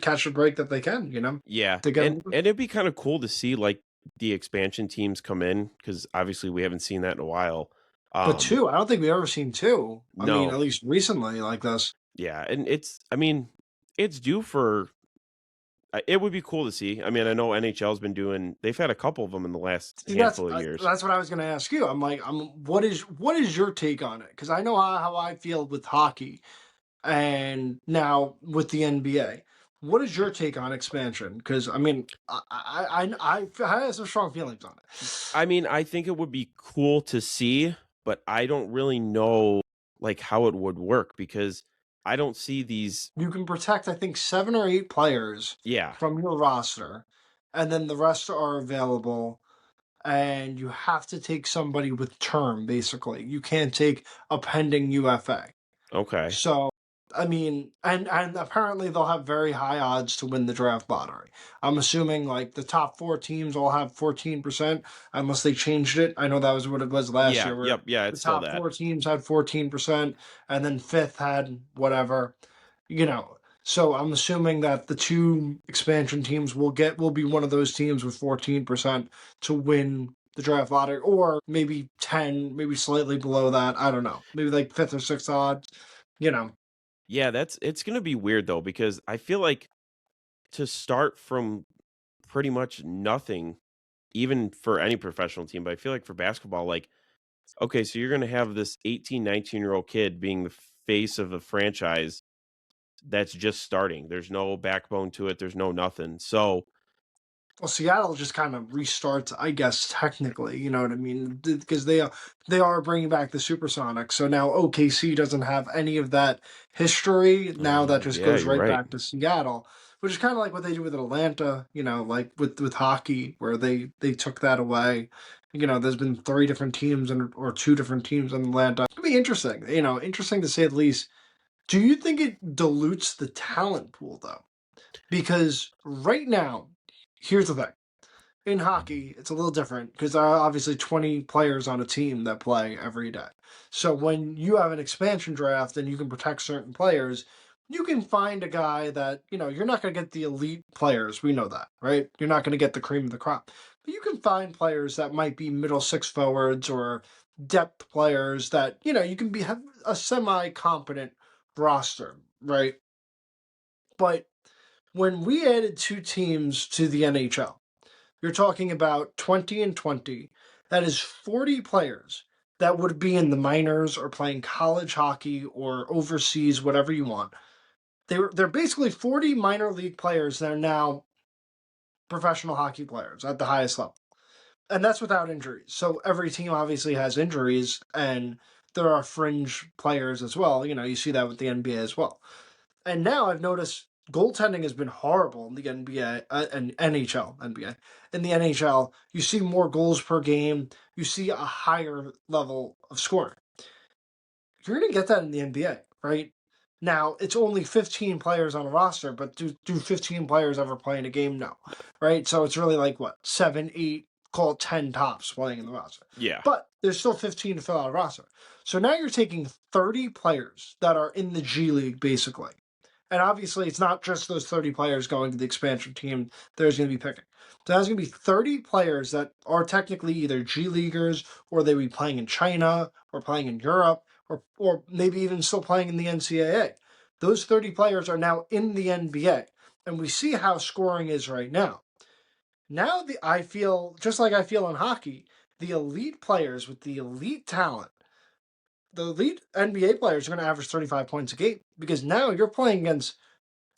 catch a break that they can, Yeah, to get and over. and it'd be kind of cool to see like the expansion teams come in, because obviously we haven't seen that in a while. But two, I don't think we've ever seen two. I mean, No, at least recently like this. yeah, and I mean, it's due for. It would be cool to see. I mean, I know NHL's been doing. They've had a couple of them in the last See, handful of years. that's what I was going to ask you. I'm like, what is your take on it? Because I know how I feel with hockey, and now with the NBA. What is your take on expansion? Because I mean, I have some strong feelings on it. I mean, I think it would be cool to see, but I don't really know like how it would work, because I don't see these. You can protect, I think, 7 or 8 players Yeah. from your roster, and then the rest are available. And you have to take somebody with term, basically. You can't take a pending UFA. Okay. So, I mean, and apparently they'll have very high odds to win the draft lottery. I'm assuming like the top 4 teams all have 14%, unless they changed it. I know that was what it was last Yeah. year, where Yep. Yeah. the It's still top that. 4 teams had 14%, and then fifth had whatever, you know. So I'm assuming that the 2 expansion teams will be one of those teams with 14% to win the draft lottery, or maybe 10, maybe slightly below that. I don't know. Maybe like fifth or sixth odds, you know. Yeah. It's gonna be weird though, because I feel like to start from pretty much nothing, even for any professional team, but I feel like for basketball, like, okay, so you're gonna have this 18, 19-year-old kid being the face of a franchise that's just starting. There's no backbone to it. There's no nothing. So Well, Seattle just kind of restarts, I guess, technically. You know what I mean? Because they are bringing back the Supersonics, so now OKC doesn't have any of that history. Now that just yeah, goes you're right right. back to Seattle, which is kind of like what they do with Atlanta. Like with hockey, where they took that away. There's been 3 different teams or 2 different teams in Atlanta. It's gonna be interesting. Interesting to say the least. Do you think it dilutes the talent pool though? Because right now, here's the thing. In hockey, it's a little different because there are obviously 20 players on a team that play every day. So when you have an expansion draft and you can protect certain players, you can find a guy that, you're not going to get the elite players. We know that, right? You're not going to get the cream of the crop. But you can find players that might be middle six forwards or depth players that, you can have a semi competent roster, right? But when we added 2 teams to the NHL, you're talking about 20 and 20. That is 40 players that would be in the minors or playing college hockey or overseas, whatever you want. They're basically 40 minor league players that are now professional hockey players at the highest level. And that's without injuries. So every team obviously has injuries, and there are fringe players as well. You see that with the NBA as well. And now I've noticed goaltending has been horrible in the NBA and NHL, NBA. In the NHL, you see more goals per game. You see a higher level of scoring. You're going to get that in the NBA, right? Now, it's only 15 players on a roster, but do 15 players ever play in a game? No, right? So it's really like, what, 7, 8, call it 10 tops playing in the roster. Yeah. But there's still 15 to fill out a roster. So now you're taking 30 players that are in the G League, basically. And obviously, it's not just those 30 players going to the expansion team there's going to be picking. So there's going to be 30 players that are technically either G Leaguers, or they will be playing in China or playing in Europe, or maybe even still playing in the NCAA. Those 30 players are now in the NBA. And we see how scoring is right now. Now I feel, just like I feel in hockey, the elite players with the elite talent, the elite NBA players are going to average 35 points a game, because now you're playing against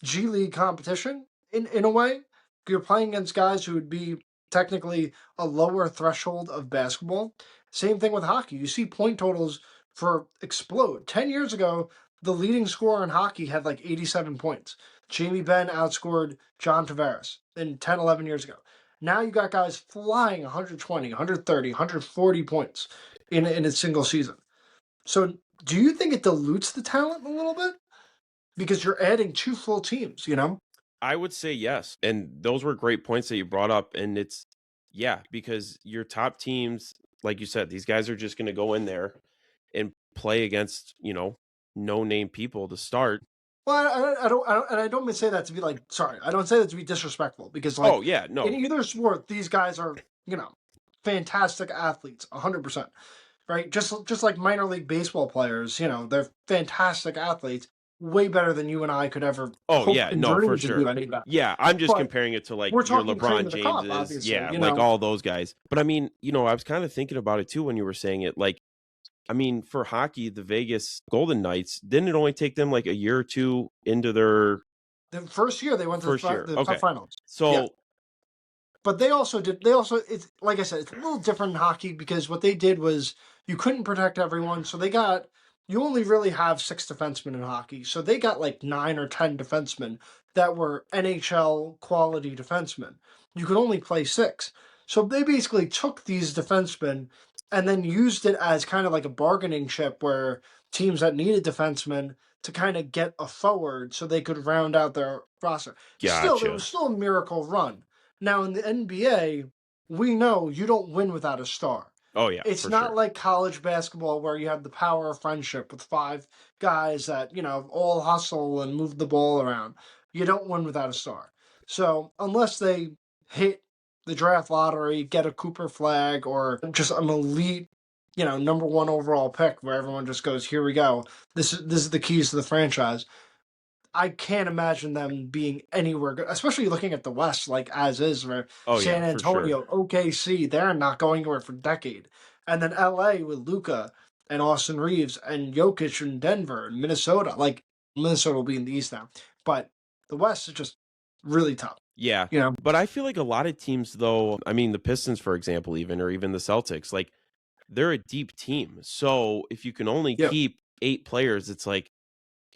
G League competition in a way. You're playing against guys who would be technically a lower threshold of basketball. Same thing with hockey. You see point totals for explode. 10 years ago, the leading scorer in hockey had like 87 points. Jamie Benn outscored John Tavares in 10, 11 years ago. Now you got guys flying 120, 130, 140 points in a single season. So do you think it dilutes the talent a little bit? Because you're adding 2 full teams, you know? I would say yes. And those were great points that you brought up. And yeah, because your top teams, like you said, these guys are just going to go in there and play against, no name people to start. Well, I don't say that to be like, sorry, I don't say that to be disrespectful, because like, Oh, yeah, no. in either sport, these guys are, fantastic athletes, 100%, right? Just like minor league baseball players, they're fantastic athletes, way better than you and I could ever Oh, hope yeah, and no, for dream to do sure. any of that. Yeah, I'm just But comparing it to like we're your talking cream LeBron of the crop, Jameses. obviously, Yeah, like all those guys. But I mean, I was kind of thinking about it too when you were saying it. Like, I mean, for hockey, the Vegas Golden Knights, didn't it only take them like a year or two into their The first year they went to first year? the Okay. Cup finals. Yeah. So, But it's like I said, it's a little different in hockey, because what they did was you couldn't protect everyone. So you only really have 6 defensemen in hockey. So they got like 9 or 10 defensemen that were NHL quality defensemen. You could only play 6. So they basically took these defensemen and then used it as kind of like a bargaining chip, where teams that needed defensemen to kind of get a forward so they could round out their roster. Still, there gotcha. was still a miracle run. Now, in the NBA, we know you don't win without a star. Oh, yeah, It's for not sure. like college basketball, where you have the power of friendship with 5 guys that, all hustle and move the ball around. You don't win without a star. So, unless they hit the draft lottery, get a Cooper flag, or just an elite, number 1 overall pick, where everyone just goes, here we go. This is the keys to the franchise. I can't imagine them being anywhere good, especially looking at the West, like as is, where Oh, San yeah, for sure. Antonio, OKC, they're not going anywhere for a decade. And then LA with Luca and Austin Reeves and Jokic in Denver and Minnesota. Like, Minnesota will be in the East now. But the West is just really tough. Yeah. You know? But I feel like a lot of teams, though, I mean, the Pistons, for example, or even the Celtics, like, they're a deep team. So if you can only Yeah. keep 8 players, it's like,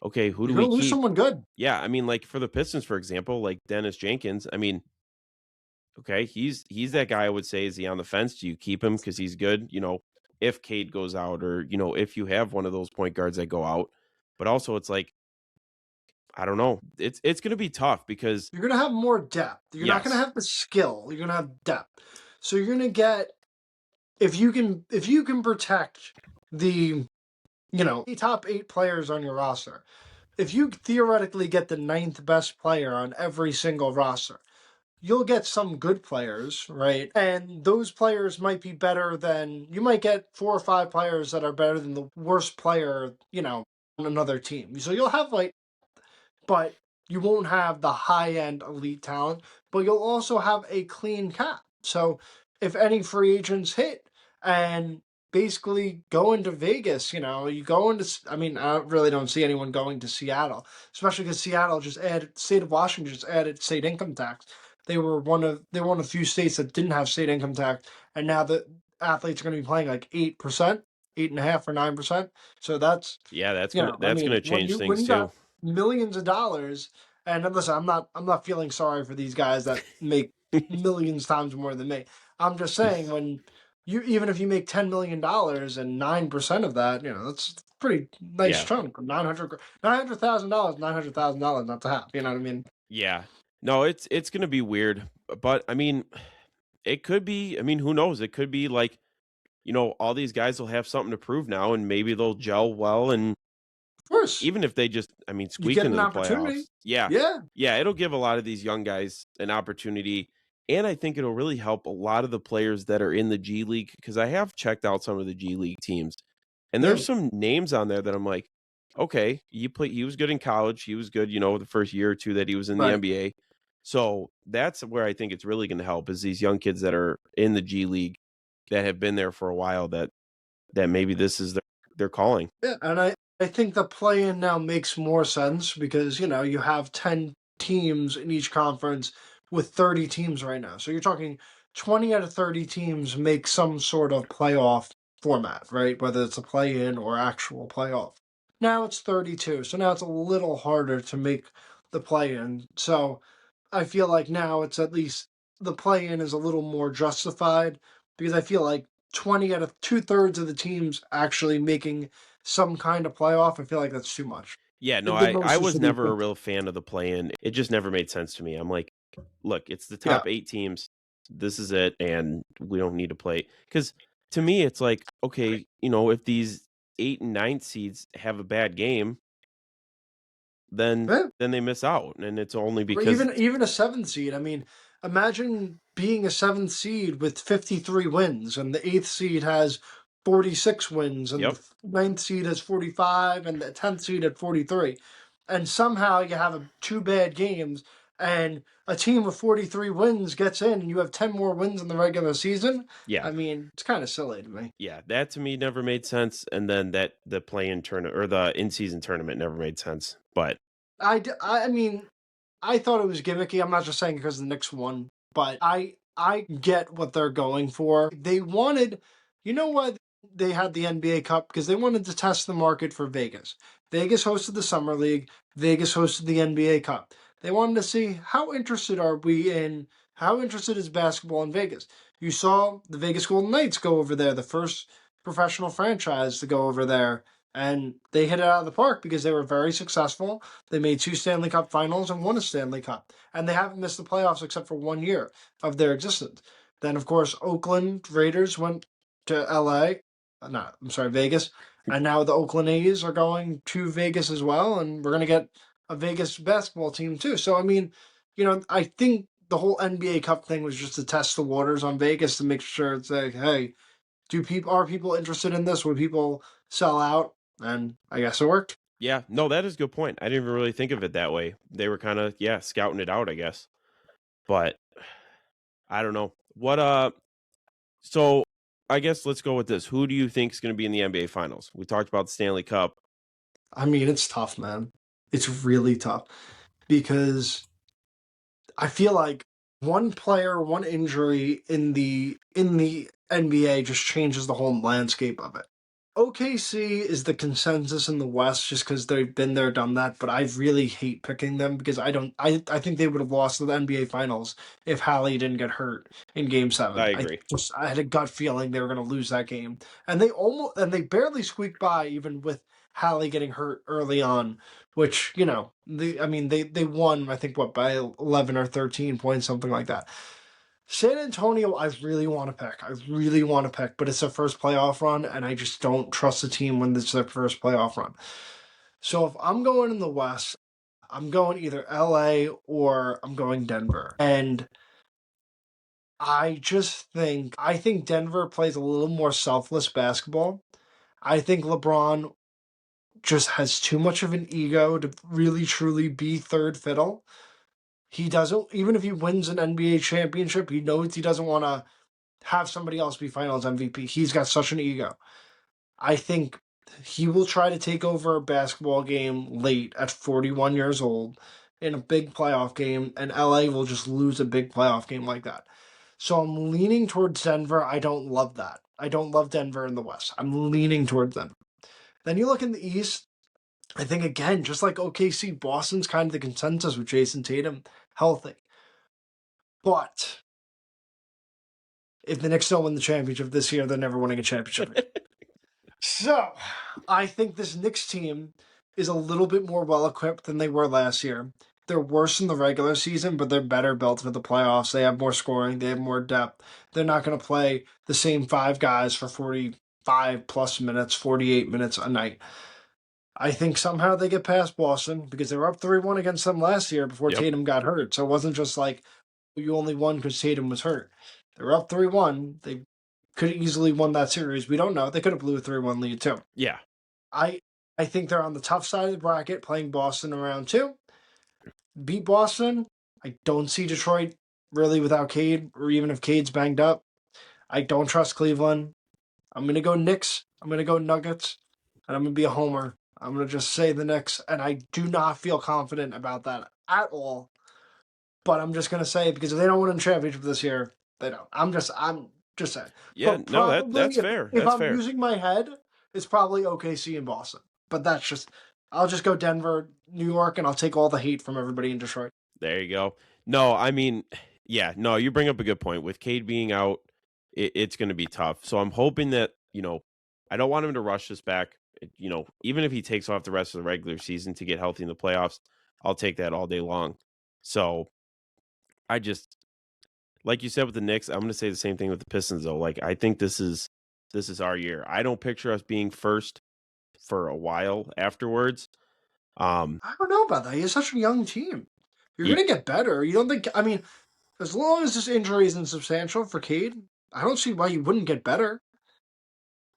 okay, who do You're we gonna lose keep? someone good. Yeah, I mean, like for the Pistons, for example, like Dennis Jenkins, I mean, okay, he's that guy I would say, is he on the fence? Do you keep him because he's good? If Cade goes out, or if you have one of those point guards that go out. But also it's like, I don't know. It's gonna be tough because You're gonna have more depth. You're not gonna yes. have the skill. You're gonna have depth. So you're gonna get, if you can protect the the top 8 players on your roster. If you theoretically get the 9th best player on every single roster, you'll get some good players, right? And those players might be better than, you might get 4 or 5 players that are better than the worst player, on another team. So you'll have like, but you won't have the high end elite talent, but you'll also have a clean cap. So if any free agents hit and basically go into Vegas, you go into, I mean, I really don't see anyone going to Seattle, especially because Seattle just added, state of Washington just added state income tax. They were one of the few states that didn't have state income tax, and now the athletes are going to be playing like 8%, 8.5 or 9%. So that's, Yeah, I that's mean, gonna change when things you too. got millions of dollars, and listen, I'm not feeling sorry for these guys that make millions times more than me. I'm just saying, when even if you make $10 million and 9% of that, that's a pretty nice Yeah. chunk. $900,000, $900,000 not to have. You know what I mean? Yeah. No, it's gonna be weird. But I mean, it could be, I mean, who knows? It could be like all these guys will have something to prove now, and maybe they'll gel well, and Of course, even if they just, you squeak get into an the opportunity. playoffs. Yeah. Yeah, Yeah, it'll give a lot of these young guys an opportunity, and I think it'll really help a lot of the players that are in the G League, because I have checked out some of the G League teams, and yeah, there's some names on there that I'm like, "Okay, he was good in college, he was good, the first year or 2 that he was in the right. NBA." So, that's where I think it's really gonna help, is these young kids that are in the G League that have been there for a while, that maybe this is their calling. Yeah, and I think the play-in now makes more sense because, you have 10 teams in each conference with 30 teams right now. So you're talking 20 out of 30 teams make some sort of playoff format, right? Whether it's a play-in or actual playoff. Now it's 32, so now it's a little harder to make the play-in. So I feel like now it's at least the play-in is a little more justified because I feel like 20 out of two-thirds of the teams actually making some kind of playoff. I feel like that's too much. Yeah, no, The I most was should be never a 50. real fan of the play-in. It just never made sense to me. I'm like, "Look, it's the Yeah. top 8 teams. This is it, and we don't need to play." Because to me, it's like, okay, if these 8 and 9 seeds have a bad game, then Yeah. then they miss out, and it's only Or because even a seventh seed. I mean, imagine being a seventh seed with 53 wins, and the eighth seed has 46 wins, and Yep. the ninth seed has 45, and the 10th seed at 43. And somehow you have two bad games, and a team with 43 wins gets in, and you have 10 more wins in the regular season. Yeah. I mean, it's kind of silly to me. Yeah, that to me never made sense, and then that the play-in tournament or the in-season tournament never made sense, but I mean, I thought it was gimmicky. I'm not just saying because the Knicks won, but I get what they're going for. They wanted, you know what? They had the NBA Cup because they wanted to test the market for Vegas. Vegas hosted the Summer League. Vegas hosted the NBA Cup. They wanted to see how interested is basketball in Vegas. You saw the Vegas Golden Knights go over there, the first professional franchise to go over there, and they hit it out of the park because they were very successful. They made 2 Stanley Cup finals and won a Stanley Cup. And they haven't missed the playoffs except for 1 year of their existence. Then, of course, Oakland Raiders went to LA. I'm sorry, Vegas. And now the Oakland A's are going to Vegas as well. And we're going to get a Vegas basketball team too. So, I mean, I think the whole NBA Cup thing was just to test the waters on Vegas to make sure it's like, hey, are people interested in this? Would people sell out? And I guess it worked. yeah, no, that is a good point. I didn't even really think of it that way. They were kinda, yeah, scouting it out, I guess, but I don't know. So I guess let's go with this. Who do you think is gonna be in the NBA Finals? We talked about the Stanley Cup. I mean, it's tough, man. It's really tough because I feel like one player, one injury in the NBA just changes the whole landscape of it. OKC is the consensus in the West just because they've been there, done that. But I really hate picking them because I don't. I think they would have lost the NBA Finals if Hallie didn't get hurt in Game I Seven. agree. I had a gut feeling they were going to lose that game, and they barely squeaked by even with Hallie getting hurt early on. Which they won. I think what by 11 or 13 points, something like that. San Antonio, I really want to pick. I really want to pick, but it's their first playoff run, and I just don't trust the team when it's their first playoff run. So if I'm going in the West, I'm going either LA or I'm going Denver. And I think Denver plays a little more selfless basketball. I think LeBron just has too much of an ego to really truly be third fiddle. He doesn't, even if he wins an NBA championship, he knows he doesn't want to have somebody else be finals MVP. He's got such an ego. I think he will try to take over a basketball game late at 41 years old in a big playoff game, and LA will just lose a big playoff game like that. So I'm leaning towards Denver. I don't love that. I don't love Denver in the West. I'm leaning towards Denver. Then you look in the East, I think again, just like OKC, Boston's kind of the consensus with Jason Tatum healthy. But if the Knicks don't win the championship this year, they're never winning a championship. So, I think this Knicks team is a little bit more well equipped than they were last year. they're worse in the regular season, but they're better built for the playoffs. They have more scoring. They have more depth. They're not going to play the same five guys for 45 plus minutes, 48 minutes a night. I think somehow they get past Boston because they were up 3-1 against them last year before Yep. Tatum got hurt. So it wasn't just like you only won because Tatum was hurt. They were up 3-1. They could have easily won that series. We don't know. They could have blew a 3-1 lead too. Yeah. I think they're on the tough side of the bracket playing Boston in round 2. Beat Boston. I don't see Detroit really without Cade, or even if Cade's banged up. I don't trust Cleveland. I'm going to go Knicks. I'm going to go Nuggets. And I'm going to be a homer. I'm going to just say the Knicks. And I do not feel confident about that at all. But I'm just going to say it because if they don't win a championship this year, they don't. I'm just saying. Yeah, But no, probably, that's fair. If That's I'm fair. using my head, it's probably OKC and Boston. But that's just, I'll just go Denver, New York, and I'll take all the hate from everybody in Detroit. There you go. No, I mean, yeah, no, you bring up a good point. With Cade being out, it's going to be tough. So I'm hoping that, I don't want him to rush this back. Even if he takes off the rest of the regular season to get healthy in the playoffs, I'll take that all day long. So I just, like you said with the Knicks, I'm going to say the same thing with the Pistons, though. Like, I think this is our year. I don't picture us being first for a while afterwards. I don't know about that. You're such a young team. You're going to get better. You don't think, I mean, as long as this injury isn't substantial for Cade, I don't see why you wouldn't get better.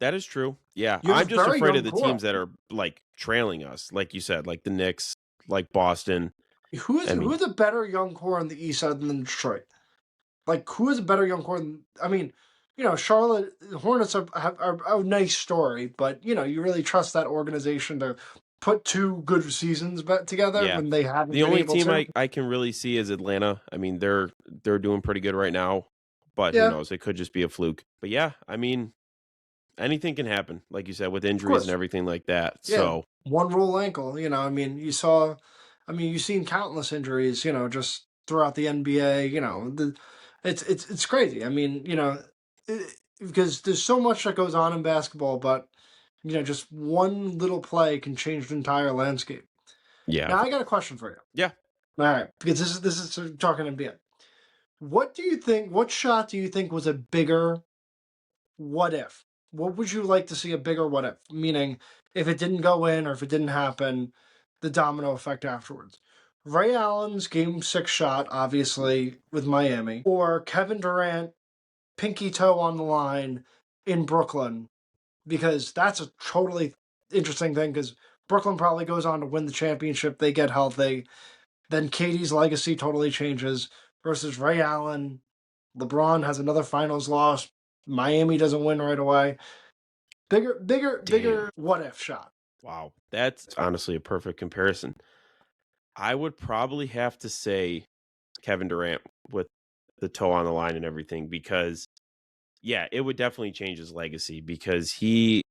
That is true. Yeah. You have I'm a just very afraid young of the core. teams that are like trailing us, like you said, like the Knicks, like Boston. Who is a better young core on the East side than Detroit? Like, who is a better young core than, I mean, Charlotte Hornets are a nice story, but, you really trust that organization to put 2 good seasons together Yeah. when they haven't The been only able team to. I can really see is Atlanta. I mean, they're doing pretty good right now, but who Yeah, knows? It could just be a fluke. But yeah, I mean, anything can happen, like you said, with of injuries and course. everything like that. Yeah, So one roll ankle. I mean, you've seen countless injuries. Just throughout the NBA. It's crazy. I mean, because there's so much that goes on in basketball, but just one little play can change the entire landscape. yeah. Now, I got a question for you. Yeah. All right, because this is sort of talking NBA. What do you think? What shot do you think was a bigger what if? What would you like to see a bigger what if? Meaning, if it didn't go in or if it didn't happen, the domino effect afterwards. Ray Allen's game 6 shot, obviously, with Miami, or Kevin Durant, pinky toe on the line in Brooklyn, because that's a totally interesting thing because Brooklyn probably goes on to win the championship. They get healthy. Then Katie's legacy totally changes versus Ray Allen. LeBron has another finals loss. Miami doesn't win right away. Bigger what if shot. Wow. That's honestly a perfect comparison. I would probably have to say Kevin Durant with the toe on the line and everything because, yeah, it would definitely change his legacy because Him,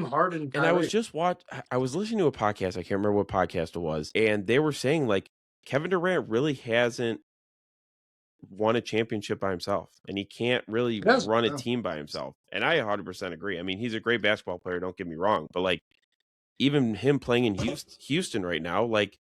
Harden, and I was Kyrie. just I was listening to a podcast. I can't remember what podcast it was. And they were saying like Kevin Durant really hasn't won a championship by himself and he can't really Yes, run a no. team by himself. And I 100% agree. I mean, he's a great basketball player. Don't get me wrong, but like even him playing in Houston right now, like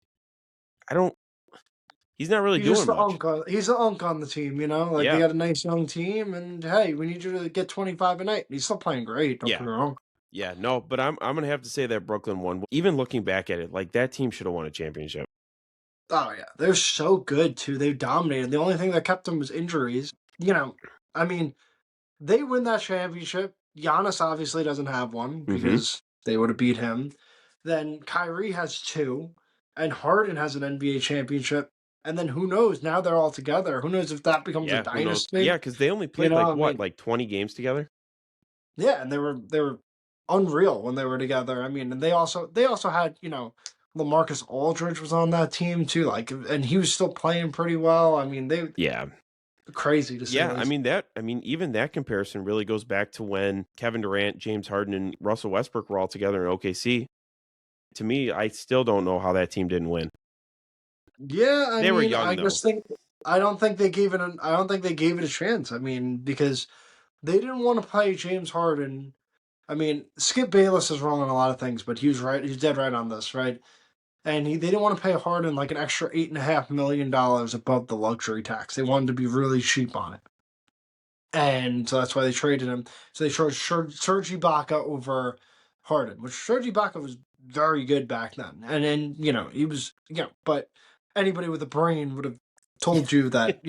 he's not really He's just doing the much. he's the unk on the team, Like they Yeah. got a nice young team, and hey, we need you to get 25 a night. He's still playing great. Don't get Yeah. me wrong. Yeah, no, but I'm gonna have to say that Brooklyn won. Even looking back at it, like that team should have won a championship. Oh yeah, they're so good too. They dominated. The only thing that kept them was injuries. I mean, they win that championship. Giannis obviously doesn't have one because they would have beat him. Then Kyrie has 2, and Harden has an NBA championship. And then who knows? Now they're all together. Who knows if that becomes a Yeah, who knows? dynasty? Yeah, because they only played I mean, like 20 games together. yeah, and they were unreal when they were together. I mean, and they also had LaMarcus Aldridge was on that team too. Like, and he was still playing pretty well. I mean, they Yeah. crazy to say. Yeah, I mean even that comparison really goes back to when Kevin Durant, James Harden, and Russell Westbrook were all together in OKC. To me, I still don't know how that team didn't win. Yeah, They were young though. I don't think they gave it a chance. I mean, because they didn't want to play James Harden. I mean, Skip Bayless is wrong on a lot of things, but he was right. He's dead right on this, right? and they didn't want to pay Harden like an extra $8.5 million above the luxury tax. They wanted to be really cheap on it. And so that's why they traded him. So they chose Serge Ibaka over Harden, which Serge Ibaka was very good back then. And then, he was, but anybody with a brain would have told you that,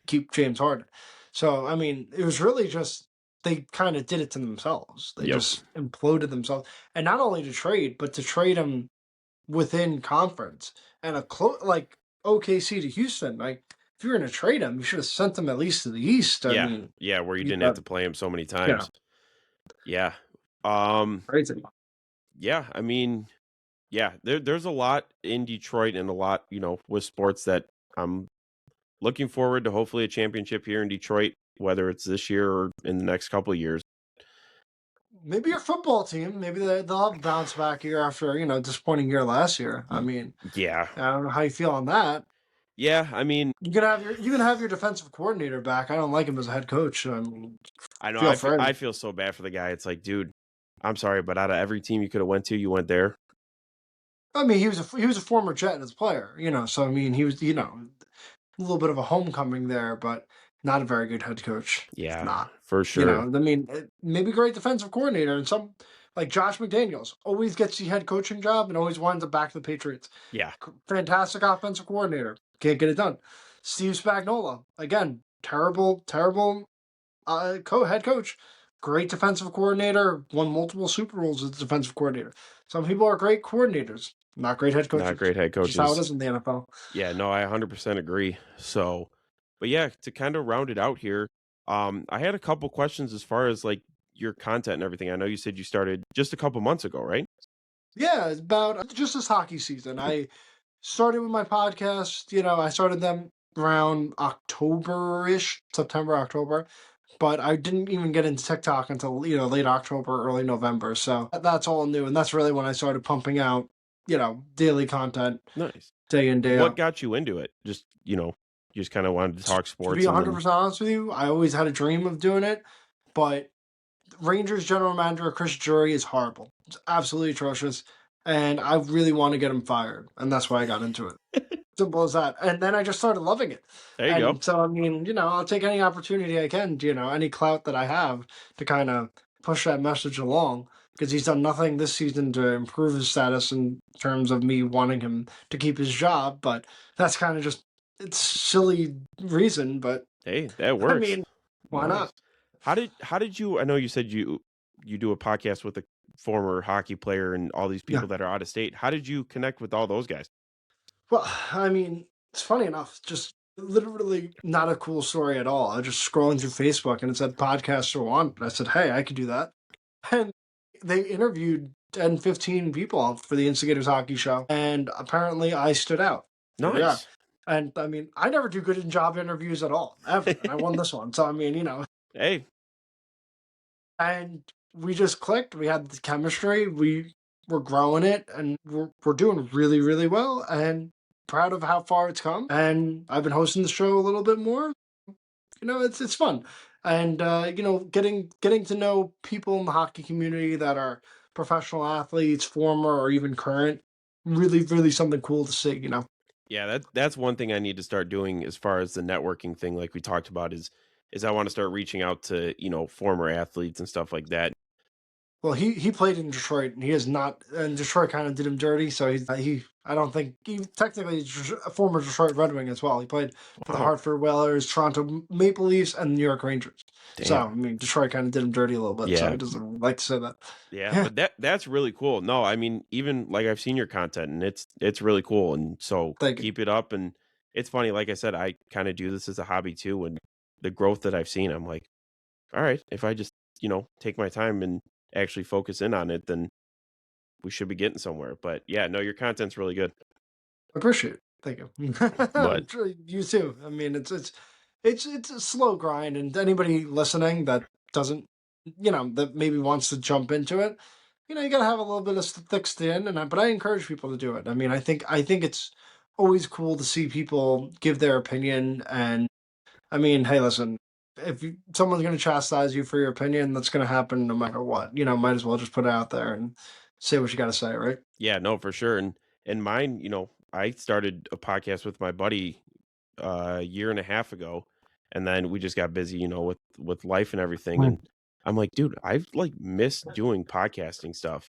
keep James Harden. So, I mean, it was really just, they kind of did it to themselves. They just imploded themselves. And not only to trade, but to trade him within conference. And like OKC to Houston, like, if you were going to trade him, you should have sent him at least to the East. I mean, where you didn't have to play him so many times. Yeah. Crazy. Yeah, I mean, there's a lot in Detroit and a lot, with sports that I'm looking forward to hopefully a championship here in Detroit, whether it's this year or in the next couple of years. Maybe your football team, maybe they'll have a bounce back year after, disappointing year last year. I mean, yeah, I don't know how you feel on that. Yeah, I mean, you can have your defensive coordinator back. I don't like him as a head coach. I mean, I know I feel so bad for the guy. It's like, dude, I'm sorry, but out of every team you could have went to, you went there. I mean, he was a former Jet as a player, so I mean, he was, a little bit of a homecoming there, but not a very good head coach. Yeah, not for sure. I mean, maybe great defensive coordinator, and some like Josh McDaniels always gets the head coaching job and always winds up back to the Patriots. Yeah, fantastic offensive coordinator, can't get it done. Steve Spagnuolo, again, terrible head coach. Great defensive coordinator, won multiple Super Bowls as a defensive coordinator. Some people are great coordinators, not great head coaches. Not great head coaches. Just how it is in the NFL. Yeah, no, I 100% agree. So, but yeah, to kind of round it out here, I had a couple questions as far as like your content and everything. I know you said you started just a couple months ago, right? Yeah, it's about just this hockey season. I started with my podcast. I started them around October-ish, September, October. But I didn't even get into TikTok until, late October, early November. So that's all new. And that's really when I started pumping out, daily content. Nice. Day in, day out. What got you into it? Just, you just kind of wanted to talk sports. To be 100% honest with you, I always had a dream of doing it. But Rangers general manager Chris Drury is horrible. It's absolutely atrocious. And I really want to get him fired. And that's why I got into it. Simple as that. And then I just started loving it. There you go. So, I mean, I'll take any opportunity I can, any clout that I have to kind of push that message along, because he's done nothing this season to improve his status in terms of me wanting him to keep his job. But that's kind of just, it's silly reason, but hey, that works. I mean, why not? How did you, I know you said you do a podcast with a former hockey player and all these people that are out of state. How did you connect with all those guys? Well, I mean, it's funny enough, just literally not a cool story at all. I was just scrolling through Facebook and it said podcaster one. I said, hey, I could do that. And they interviewed 10, 15 people for the Instigators Hockey Show. And apparently I stood out. Nice. Yeah. And I mean, I never do good in job interviews at all, ever. And I won this one. So, I mean, Hey. And we just clicked. We had the chemistry. We were growing it and we're doing really, really well. And proud of how far it's come. And I've been hosting the show a little bit more. It's fun. And getting to know people in the hockey community that are professional athletes, former or even current, really, really something cool to see, Yeah, that's one thing I need to start doing as far as the networking thing, like we talked about, is I want to start reaching out to, former athletes and stuff like that. Well, he played in Detroit, and he is not. And Detroit kind of did him dirty, so I don't think he technically is a former Detroit Red Wing as well. He played for the Hartford Whalers, Toronto Maple Leafs, and New York Rangers. Damn. So I mean, Detroit kind of did him dirty a little bit. Yeah. So he doesn't like to say that. Yeah, but that's really cool. No, I mean, even like I've seen your content, and it's really cool. And so keep it up. And it's funny, like I said, I kind of do this as a hobby too. And the growth that I've seen, I'm like, all right, if I just take my time and actually focus in on it, then we should be getting somewhere. But yeah, no, your content's really good. Appreciate it. Thank you. But you too. I mean, it's a slow grind, and anybody listening that doesn't, that maybe wants to jump into it, you gotta have a little bit of thick skin. But I encourage people to do it. I mean, I think it's always cool to see people give their opinion. And I mean, hey, listen, if someone's going to chastise you for your opinion, that's going to happen no matter what. Might as well just put it out there and say what you got to say, right? Yeah, no, for sure. And And mine, I started a podcast with my buddy a year and a half ago, and then we just got busy, with life and everything. Right. And I'm like, dude, I've like missed doing podcasting stuff.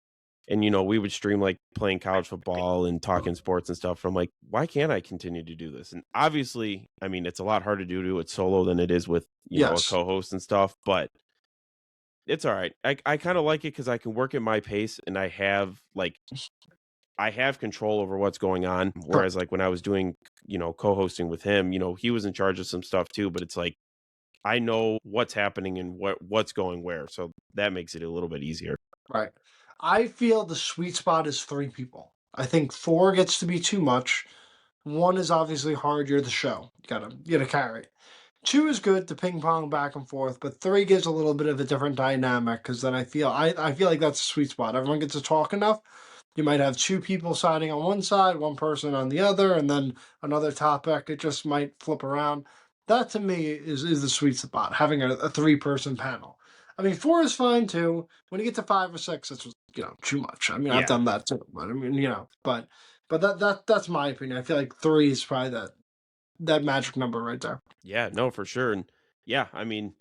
And we would stream like playing college football and talking sports and stuff. I'm like, why can't I continue to do this? And obviously, I mean, it's a lot harder to do it solo than it is with, a Yes. co-host and stuff, but it's all right. I kind of like it because I can work at my pace and I have control over what's going on. Sure. Whereas like when I was doing, co-hosting with him, he was in charge of some stuff too, but it's like I know what's happening and what's going where. So that makes it a little bit easier. Right. I feel the sweet spot is three people. I think four gets to be too much. One is obviously hard. You're the show. You gotta carry it. Two is good to ping pong back and forth, but three gives a little bit of a different dynamic because then I feel like that's a sweet spot. Everyone gets to talk enough. You might have two people siding on one side, one person on the other, and then another topic. It just might flip around. That to me is the sweet spot, having a three-person panel. I mean, four is fine too. When you get to five or six, it's too much. I mean, I've Yeah. done that too, but I mean, but that's my opinion. I feel like three is probably that magic number right there. Yeah, no, for sure. And yeah, I mean,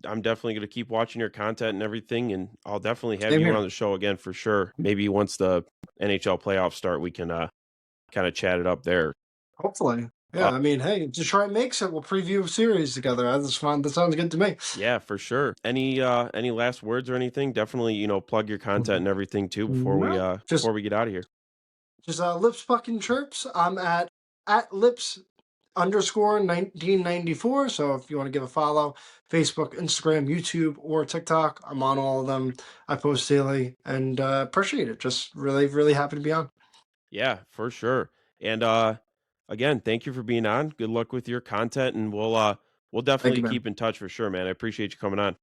I'm definitely going to keep watching your content and everything. And I'll definitely have Same you here. on the show again for sure. Maybe once the NHL playoffs start, we can kind of chat it up there. Hopefully. Yeah, Uh, I mean, hey, Detroit makes it. We'll preview a series together. That's fun. That sounds good to me. yeah, for sure. Any last words or anything? Definitely, plug your content and everything too No, before we get out of here. just lips fucking chirps. I'm at lips underscore 1994. So if you want to give a follow, Facebook, Instagram, YouTube, or TikTok, I'm on all of them. I post daily and appreciate it. Just really, really happy to be on. Yeah, for sure. And again, thank you for being on. Good luck with your content, and we'll Thank you, definitely man. keep in touch for sure, man. I appreciate you coming on.